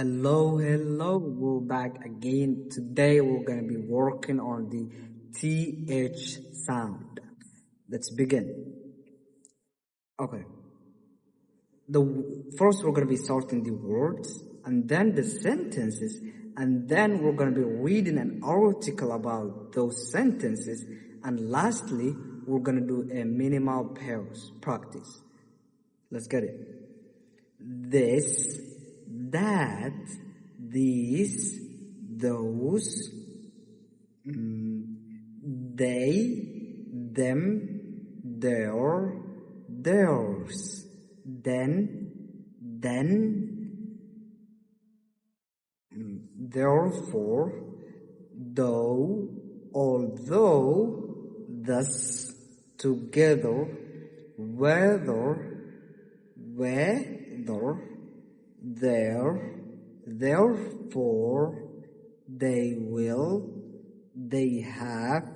Hello, we're back again. Today we're going to be working on the TH sound. Let's begin. Okay. First we're going to be sorting the words and then the sentences, and then we're going to be reading an article about those sentences, and lastly we're going to do a minimal pairs practice. Let's get it. This, that, these, those, they, them, their, theirs, then, therefore, though, although, thus, together, whether, there, therefore, they will, they have,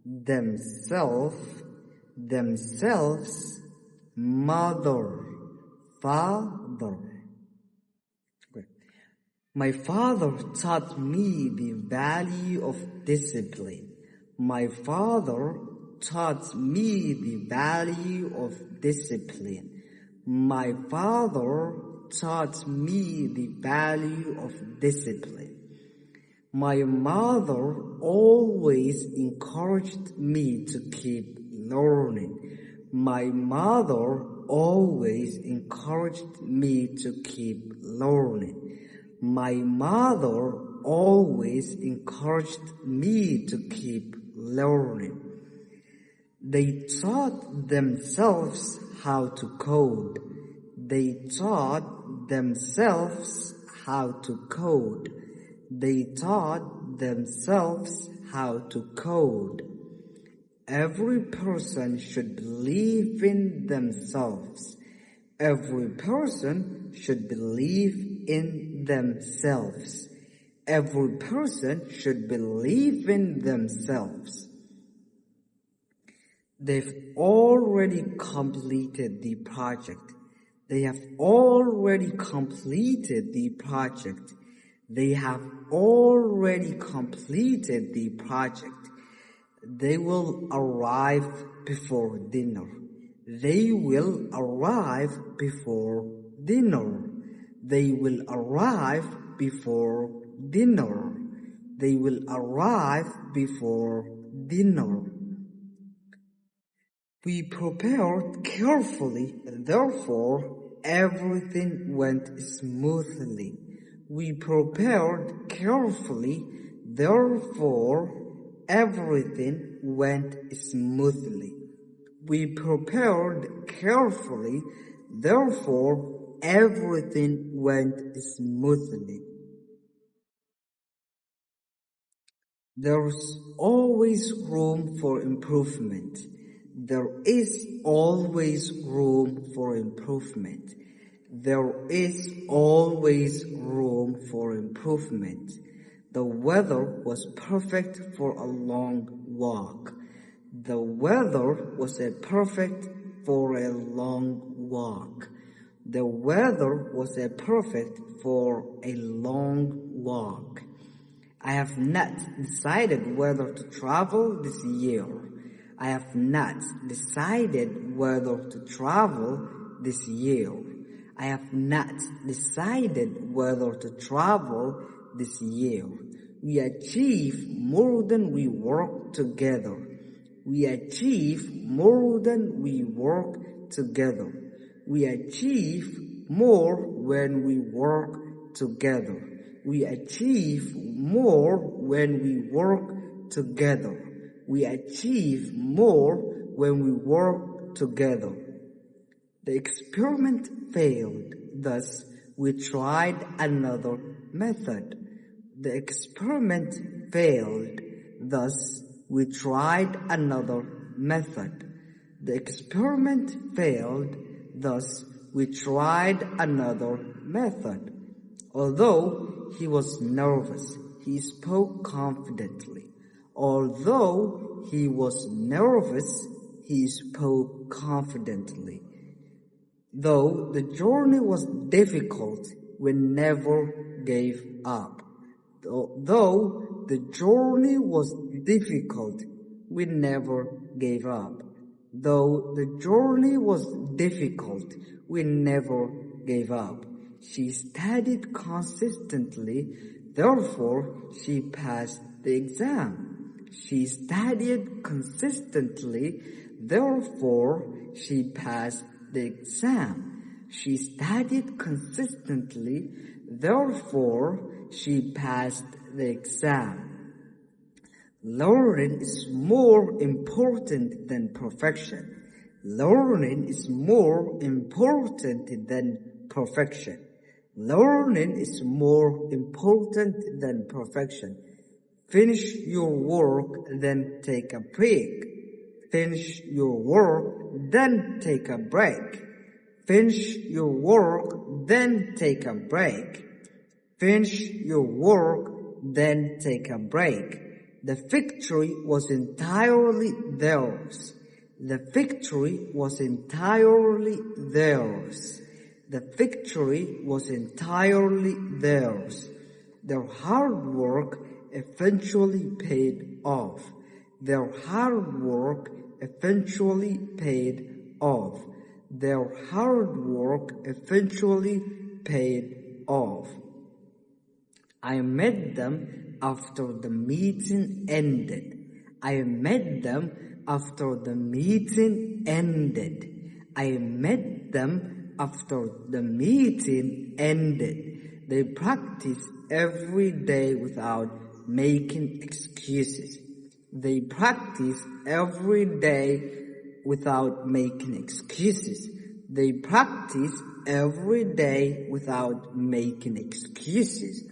themselves, mother, father. Okay. My father taught me the value of discipline. My father taught me the value of discipline. My father taught me the value of discipline. My mother always encouraged me to keep learning. My mother always encouraged me to keep learning. My mother always encouraged me to keep learning. They taught themselves how to code. They taught themselves how to code. They taught themselves how to code. Every person should believe in themselves. Every person should believe in themselves. Every person should believe in themselves. They've already completed the project. They have already completed the project. They have already completed the project. They will arrive before dinner. They will arrive before dinner. They will arrive before dinner. They will arrive before dinner. We prepared carefully, therefore everything went smoothly. We prepared carefully, therefore everything went smoothly. We prepared carefully, therefore everything went smoothly. There's always room for improvement. There is always room for improvement. There is always room for improvement. The weather was perfect for a long walk. The weather was perfect for a long walk. The weather was perfect for a long walk. I have not decided whether to travel this year. I have not decided whether to travel this year. I have not decided whether to travel this year. We achieve more than we work together. We achieve more than we work together. We achieve more when we work together. We achieve more when we work together. We achieve more when we work together. The experiment failed, thus we tried another method. The experiment failed, thus we tried another method. The experiment failed, thus we tried another method. Although he was nervous, he spoke confidently. Although he was nervous, he spoke confidently. Though the journey was difficult, we never gave up. Though the journey was difficult, we never gave up. Though the journey was difficult, we never gave up. She studied consistently, therefore she passed the exam. She studied consistently, therefore she passed the exam. She studied consistently, therefore she passed the exam. Learning is more important than perfection. Learning is more important than perfection. Learning is more important than perfection. Finish your work, then take a break. Finish your work, then take a break. Finish your work, then take a break. Finish your work, then take a break. The victory was entirely theirs. The victory was entirely theirs. The victory was entirely theirs. Their hard work eventually paid off. Their hard work eventually paid off. Their hard work eventually paid off. I met them after the meeting ended. I met them after the meeting ended. I met them after the meeting ended. They practice every day without making excuses. They practice every day without making excuses. They practice every day without making excuses.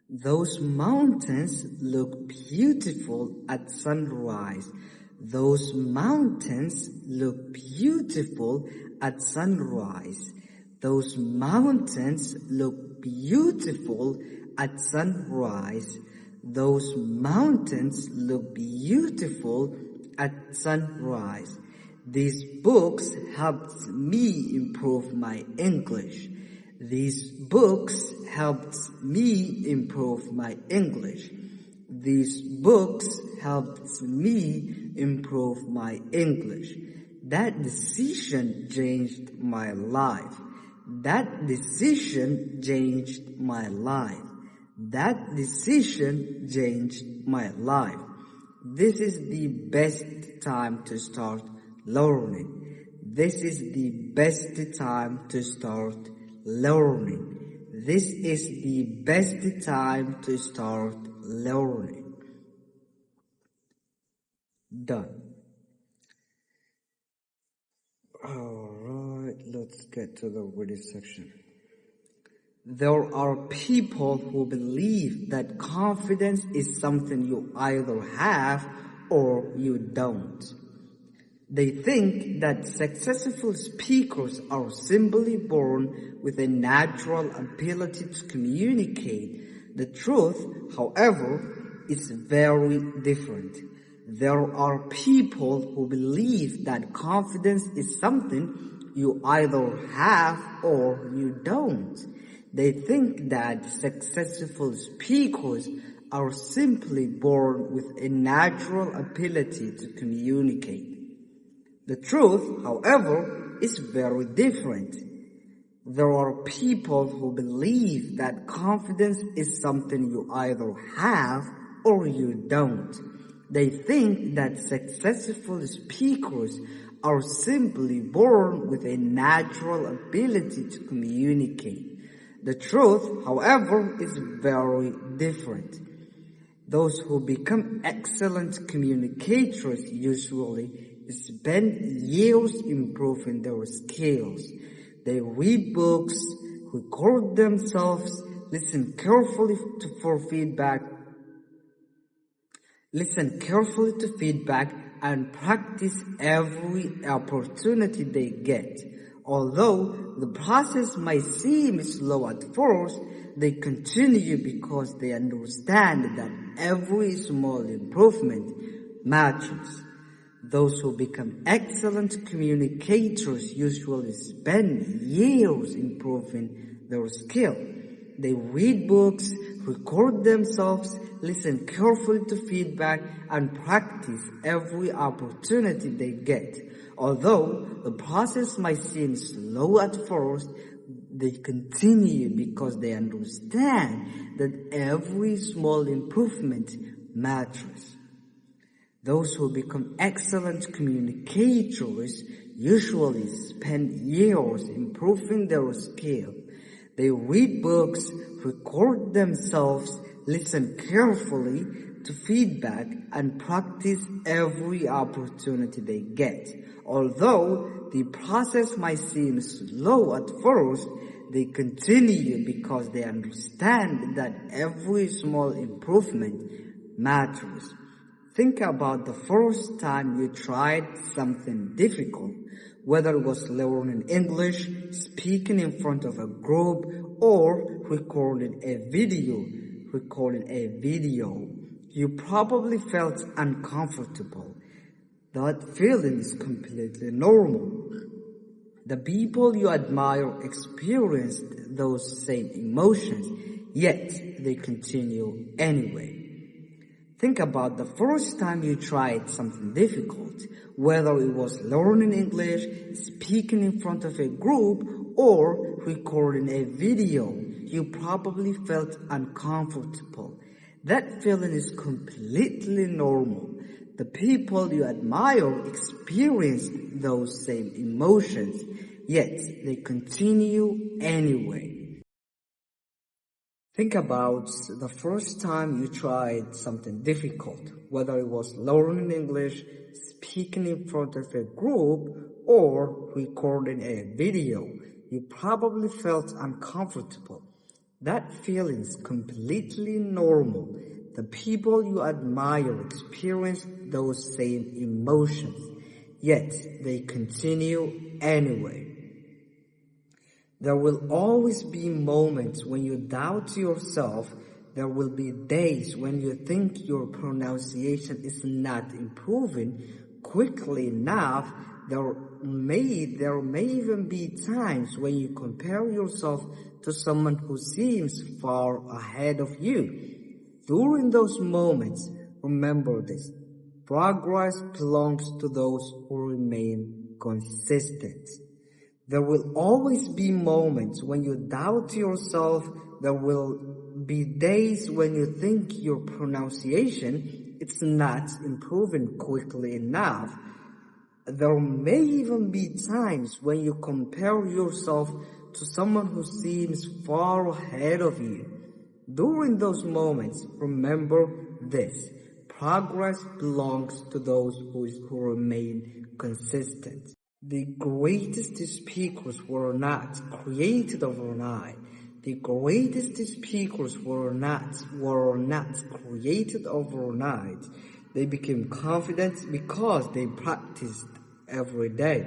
Those mountains look beautiful at sunrise. Those mountains look beautiful at sunrise. Those mountains look beautiful at sunrise. Those mountains look beautiful at sunrise. These books helped me improve my English. These books helped me improve my English. These books helped me improve my English. That decision changed my life. That decision changed my life. That decision changed my life. This is the best time to start learning. This is the best time to start learning. This is the best time to start learning. Done. Alright, let's get to the reading section. There are people who believe that confidence is something you either have or you don't. They think that successful speakers are simply born with a natural ability to communicate. The truth, however, is very different. There are people who believe that confidence is something you either have or you don't. They think that successful speakers are simply born with a natural ability to communicate. The truth, however, is very different. There are people who believe that confidence is something you either have or you don't. They think that successful speakers are simply born with a natural ability to communicate. The truth, however, is very different. Those who become excellent communicators usually spend years improving their skills. They read books, record themselves, listen carefully to feedback, and practice every opportunity they get. Although the process might seem slow at first, they continue because they understand that every small improvement matters. Those who become excellent communicators usually spend years improving their skill. They read books, record themselves, listen carefully to feedback, and practice every opportunity they get. Although the process might seem slow at first, they continue because they understand that every small improvement matters. Those who become excellent communicators usually spend years improving their skill. They read books, record themselves, listen carefully to feedback, and practice every opportunity they get. Although the process might seem slow at first, they continue because they understand that every small improvement matters. Think about the first time you tried something difficult, whether it was learning English, speaking in front of a group, or recording a video. You probably felt uncomfortable. That feeling is completely normal. The people you admire experienced those same emotions, yet they continue anyway. Think about the first time you tried something difficult, whether it was learning English, speaking in front of a group, or recording a video. You probably felt uncomfortable. That feeling is completely normal. The people you admire experienced those same emotions, yet they continue anyway. Think about the first time you tried something difficult, whether it was learning English, speaking in front of a group, or recording a video. You probably felt uncomfortable. That feeling is completely normal. The people you admire experience those same emotions, yet they continue anyway. There will always be moments when you doubt yourself. There will be days when you think your pronunciation is not improving quickly enough. There may even be times when you compare yourself to someone who seems far ahead of you. During those moments, remember this: progress belongs to those who remain consistent. There will always be moments when you doubt yourself. There will be days when you think your pronunciation is not improving quickly enough. There may even be times when you compare yourself to someone who seems far ahead of you. During those moments, remember this: progress belongs to those who remain consistent. The greatest speakers were not created overnight. The greatest speakers were not created overnight. They became confident because they practiced every day.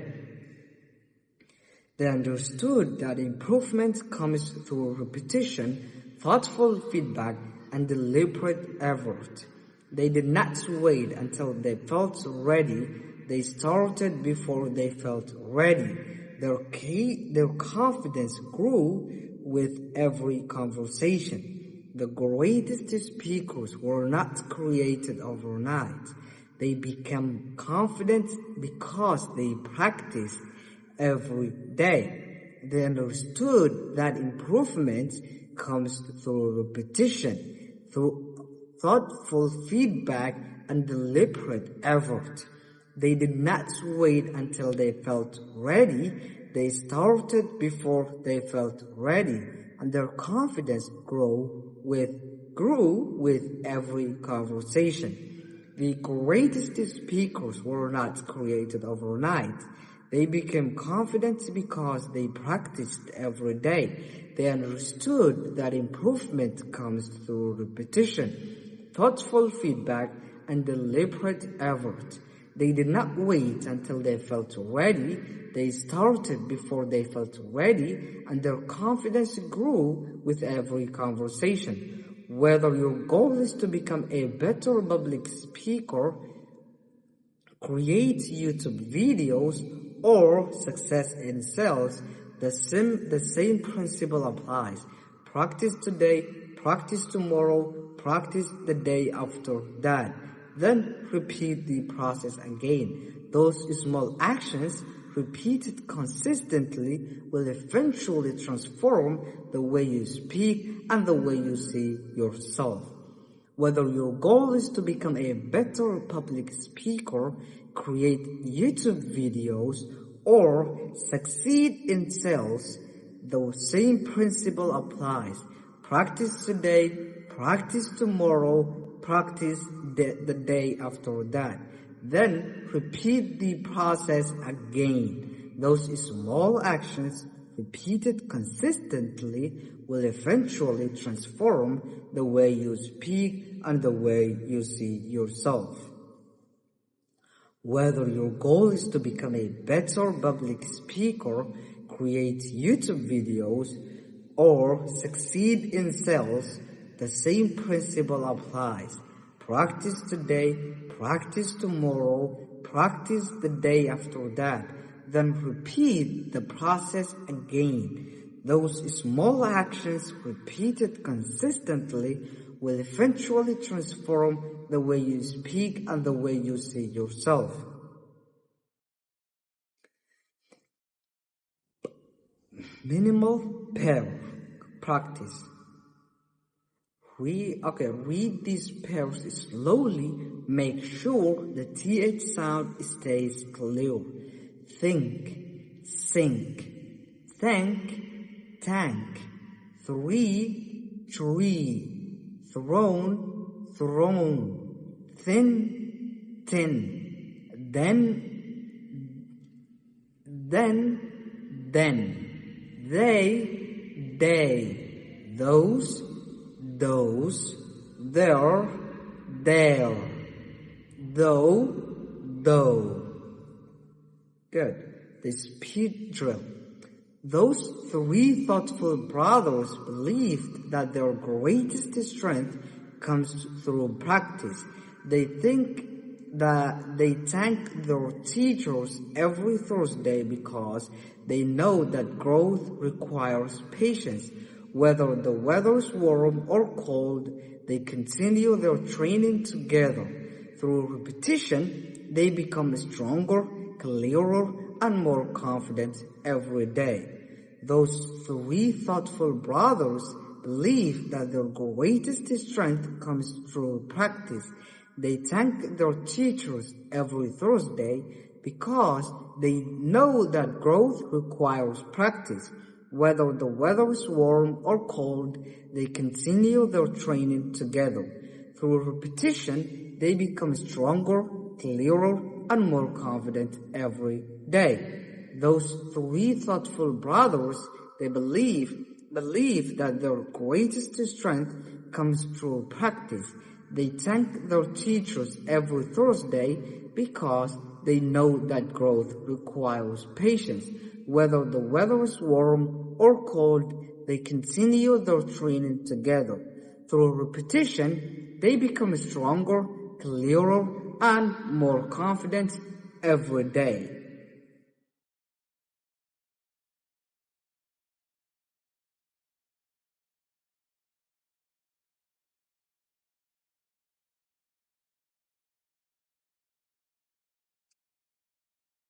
They understood that improvement comes through repetition, thoughtful feedback, and deliberate effort. They did not wait until they felt ready. They started before they felt ready. Their confidence grew with every conversation. The greatest speakers were not created overnight. They became confident because they practiced every day. They understood that improvement comes through repetition, through thoughtful feedback, and deliberate effort. They did not wait until they felt ready. They started before they felt ready, and their confidence grew with every conversation. The greatest speakers were not created overnight. They became confident because they practiced every day. They understood that improvement comes through repetition, thoughtful feedback, and deliberate effort. They did not wait until they felt ready. They started before they felt ready, and their confidence grew with every conversation. Whether your goal is to become a better public speaker, create YouTube videos, or success in sales, the same principle applies. Practice today, practice tomorrow, practice the day after that. Then repeat the process again. Those small actions repeated consistently will eventually transform the way you speak and the way you see yourself. Whether your goal is to become a better public speaker, create YouTube videos, or succeed in sales, the same principle applies. Practice today, practice tomorrow, practice the day after that. Then repeat the process again. Those small actions repeated consistently will eventually transform the way you speak and the way you see yourself. Whether your goal is to become a better public speaker, create YouTube videos, or succeed in sales, the same principle applies. Practice today, practice tomorrow, practice the day after that, then repeat the process again. Those small actions repeated consistently will eventually transform the way you speak and the way you see yourself. Minimal pair practice. Read these pairs slowly. Make sure the TH sound stays clear. Think, sink, thank, tank, tree, throne, throne, thin, tin, then, they, those, there, though. Good. The speed drill. Those three thoughtful brothers believed that their greatest strength comes through practice. They thank their teachers every Thursday because they know that growth requires patience. Whether the weather's warm or cold, they continue their training together. Through repetition, they become stronger, clearer, and more confident every day. Those three thoughtful brothers believe that their greatest strength comes through practice. They thank their teachers every Thursday because they know that growth requires practice. Whether the weather is warm or cold, they continue their training together. Through repetition, they become stronger, clearer, and more confident every day. Those three thoughtful brothers, they believe that their greatest strength comes through practice. They thank their teachers every Thursday because they know that growth requires patience. Whether the weather is warm or cold, they continue their training together. Through repetition, they become stronger, clearer, and more confident every day.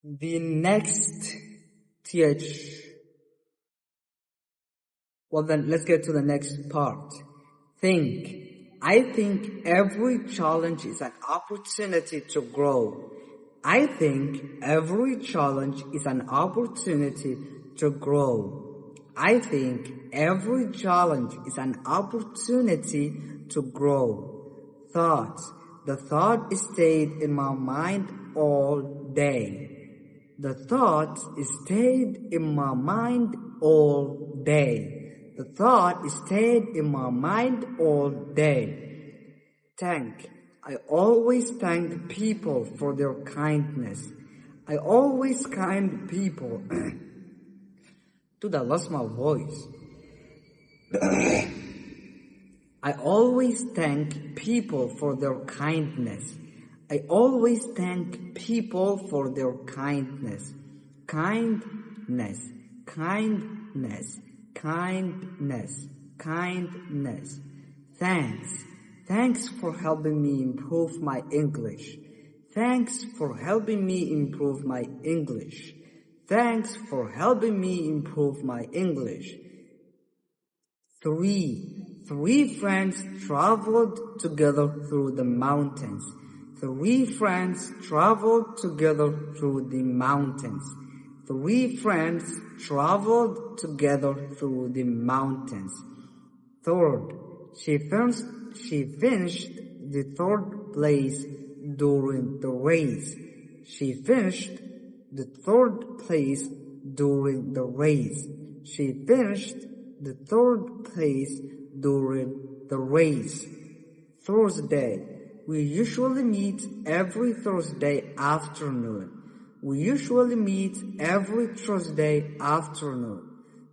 The next TH. Well then, let's get to the next part. Think. I think every challenge is an opportunity to grow. I think every challenge is an opportunity to grow. I think every challenge is an opportunity to grow. Thoughts. The thought stayed in my mind all day. The thought stayed in my mind all day. The thought stayed in my mind all day. Thank. I always thank people for their kindness. I always kind people. Dude, I lost my voice. I always thank people for their kindness. I always thank people for their kindness. Kindness, kindness, kindness. kindness. Thanks. Thanks for helping me improve my English. Thanks for helping me improve my English. Thanks for helping me improve my English. 3 friends traveled together through the mountains. 3 friends traveled together through the mountains. 3 friends traveled together through the mountains. Third, she finished the third place during the race. She finished the third place during the race. She finished the third place during the race. Thursday. We usually meet every Thursday afternoon. We usually meet every Thursday afternoon.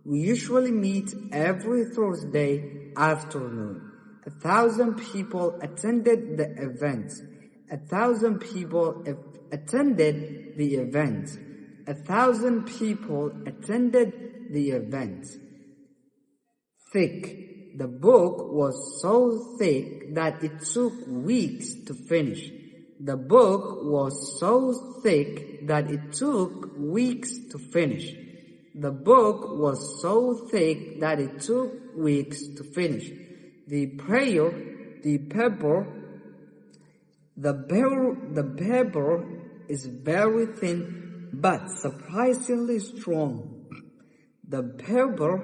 We usually meet every Thursday afternoon. 1,000 people attended the event. 1,000 people attended the event. 1,000 people attended the event. Thick. The book was so thick that it took weeks to finish. The book was so thick that it took weeks to finish. The book was so thick that it took weeks to finish. The paper is very thin but surprisingly strong. The paper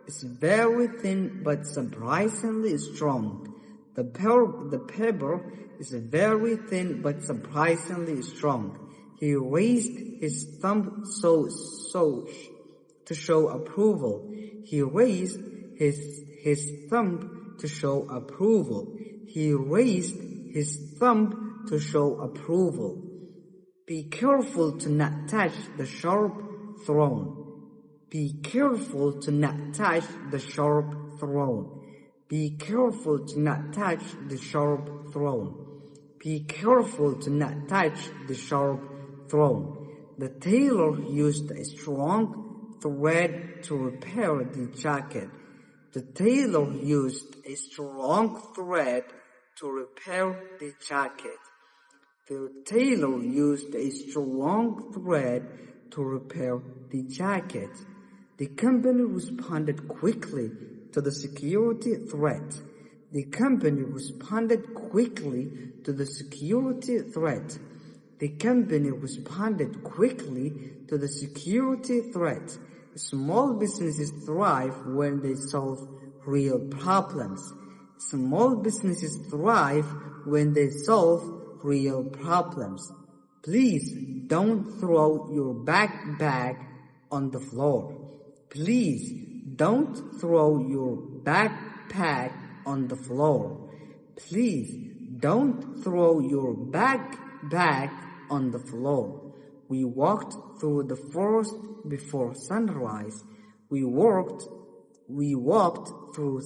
is very thin but surprisingly strong. The paper is very thin but surprisingly strong. He raised his thumb to show approval. He raised his thumb to show approval. He raised his thumb to show approval. Be careful to not touch the sharp thorn. Be careful to not touch the sharp thorn. Be careful to not touch the sharp thorn. Be careful to not touch the sharp thorn. The tailor used a strong thread to repair the jacket. The tailor used a strong thread to repair the jacket. The tailor used a strong thread to repair the jacket. The company responded quickly to the security threat. The company responded quickly to the security threat. The company responded quickly to the security threat. Small businesses thrive when they solve real problems. Small businesses thrive when they solve real problems. Please don't throw your backpack on the floor. Please don't throw your backpack on the floor. Please don't throw your backpack on the floor. We walked through the forest before sunrise. We walked through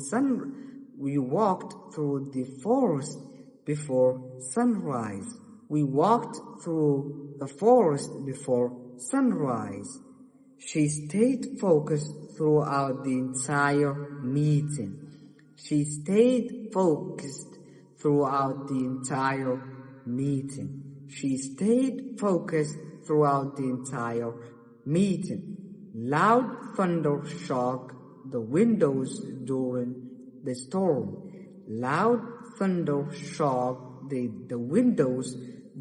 the forest before sunrise. We walked through the forest before sunrise. She stayed focused throughout the entire meeting. She stayed focused throughout the entire meeting. She stayed focused throughout the entire meeting. Loud thunder shook the windows during the storm. Loud thunder shook the windows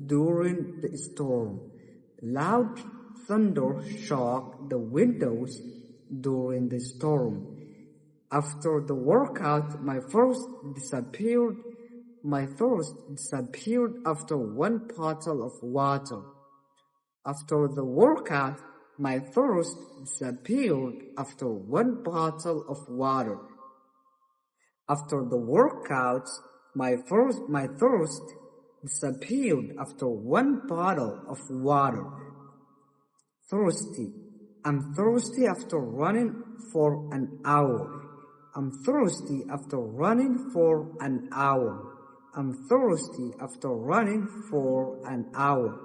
during the storm. Loud thunder shook the windows during the storm. After the workout, my thirst disappeared after one bottle of water. After the workout, my thirst disappeared after one bottle of water. After the workout, my thirst disappeared after one bottle of water. Thirsty. I'm thirsty after running for an hour. I'm thirsty after running for an hour. I'm thirsty after running for an hour.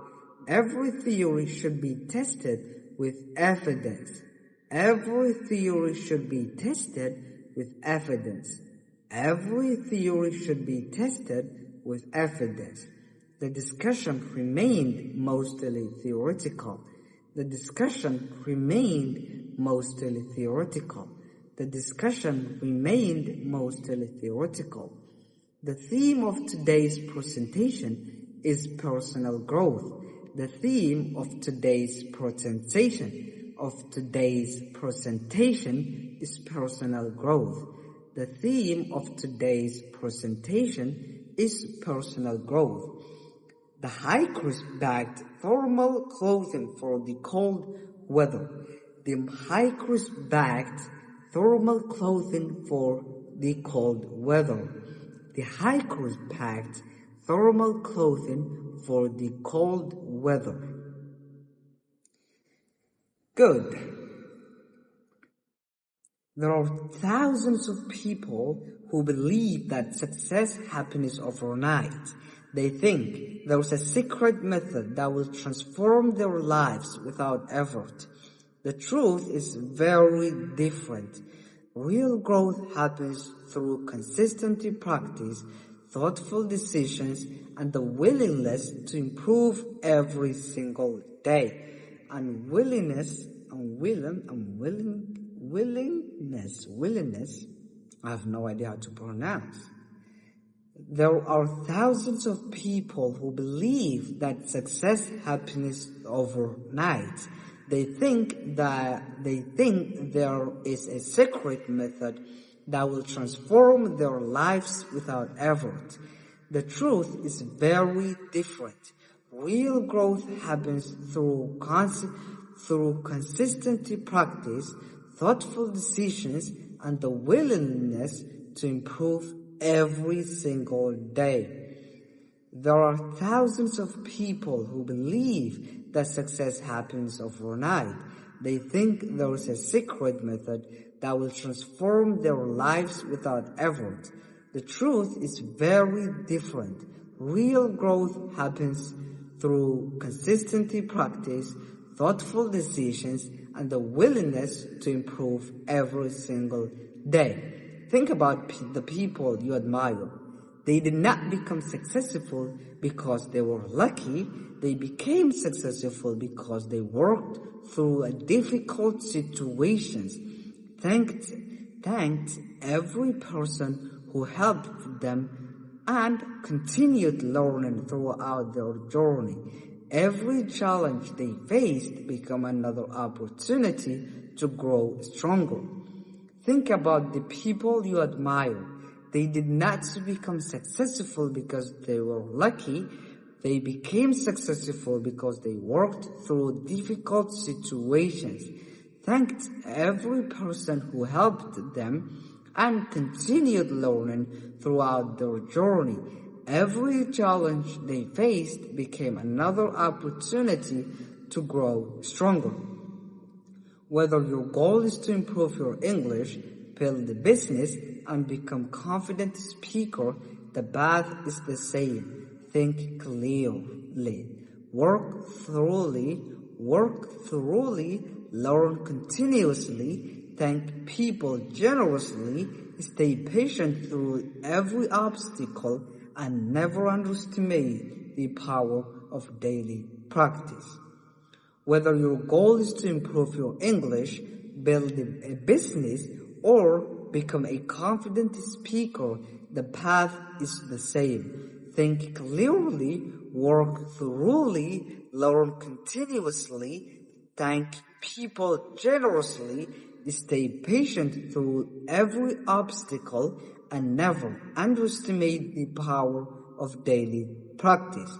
Every theory should be tested with evidence. Every theory should be tested with evidence. Every theory should be tested with evidence. The discussion remained mostly theoretical. The discussion remained mostly theoretical. The discussion remained mostly theoretical. The theme of today's presentation is personal growth. The theme of today's presentation is personal growth. The theme of today's presentation is personal growth. The hikers bagged thermal clothing for the cold weather. The hikers bagged thermal clothing for the cold weather. The hikers packed thermal clothing for the cold weather. Good. There are thousands of people who believe that success happens overnight. They think there's a secret method that will transform their lives without effort. The truth is very different. Real growth happens through consistent practice, thoughtful decisions, and the willingness to improve every single day. Willingness, I have no idea how to pronounce. There are thousands of people who believe that success happens overnight. They think there is a secret method that will transform their lives without effort. The truth is very different. Real growth happens through consistent practice, thoughtful decisions, and the willingness to improve every single day. There are thousands of people who believe that success happens overnight. They think there is a secret method that will transform their lives without effort. The truth is very different. Real growth happens through consistent practice, thoughtful decisions, and the willingness to improve every single day. Think about the people you admire. They did not become successful because they were lucky. They became successful because they worked through difficult situations. Thanked every person who helped them and continued learning throughout their journey. Every challenge they faced became another opportunity to grow stronger. Think about the people you admire. They did not become successful because they were lucky. They became successful because they worked through difficult situations, thanked every person who helped them, and continued learning throughout their journey. Every challenge they faced became another opportunity to grow stronger. Whether your goal is to improve your English, build a business, and become a confident speaker, the path is the same. Think clearly. Work thoroughly, learn continuously, thank people generously, stay patient through every obstacle, and never underestimate the power of daily practice. Whether your goal is to improve your English, build a business, or become a confident speaker, the path is the same. Think clearly, work thoroughly, learn continuously, thank people generously, stay patient through every obstacle, and never underestimate the power of daily practice.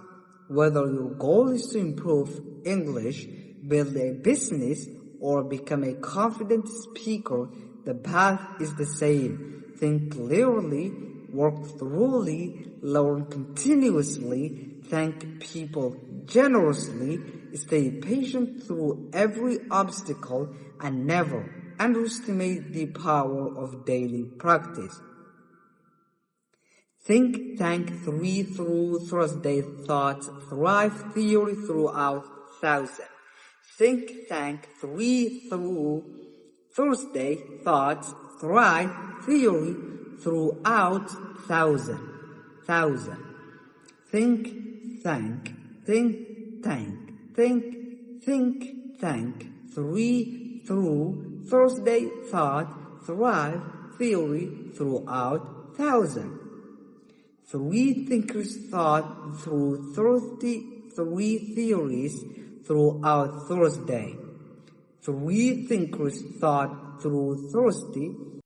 Whether your goal is to improve English, build a business, or become a confident speaker, the path is the same. Think clearly, work thoroughly, learn continuously, thank people generously, stay patient through every obstacle, and never underestimate the power of daily practice. Think, thank, through Thursday thoughts, thrive theory throughout thousand. Think, thank, through Thursday thoughts, thrive, theory, throughout, thousand. Think, thank, think, tank, think, tank, three, through, Thursday, thought, thrive, theory, throughout, thousand. Three thinkers thought through 33 theories throughout Thursday. Three thinkers thought through Thursday